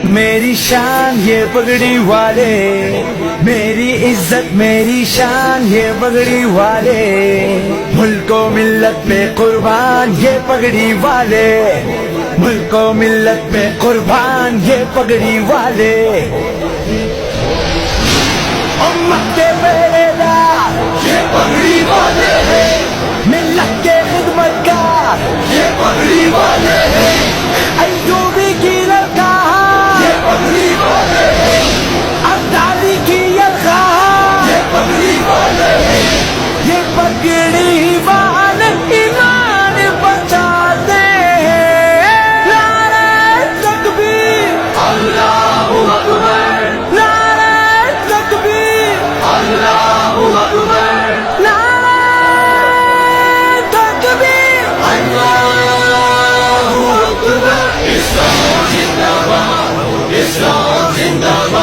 मेरी शान ये पगड़ी वाले, मेरी इज्जत मेरी शान ये पगड़ी वाले, मुल्को मिल्लत पे कुर्बान ये पगड़ी वाले, मुल्को मिल्लत पे कुर्बान ये पगड़ी वाले। उम्मत के पहरेदार ये पगड़ी वाले हैं, मिल्लत के खिदमतगार ये पगड़ी वाले हैं, अयूबी की लड़का ये पगड़ी वाले हैं, अब्दाली की यलखा ये पगड़ी वाले हैं, ये पगड़ी वाले ईमान बचाते हैं। नारे तकबीर अल्लाहू अकबर, नारे तकबीर अल्लाहू अकबर, नारे तकबीर अल्लाहू अकबर। इस्लाम जिंदाबाद, इस्लाम जिंदाबाद।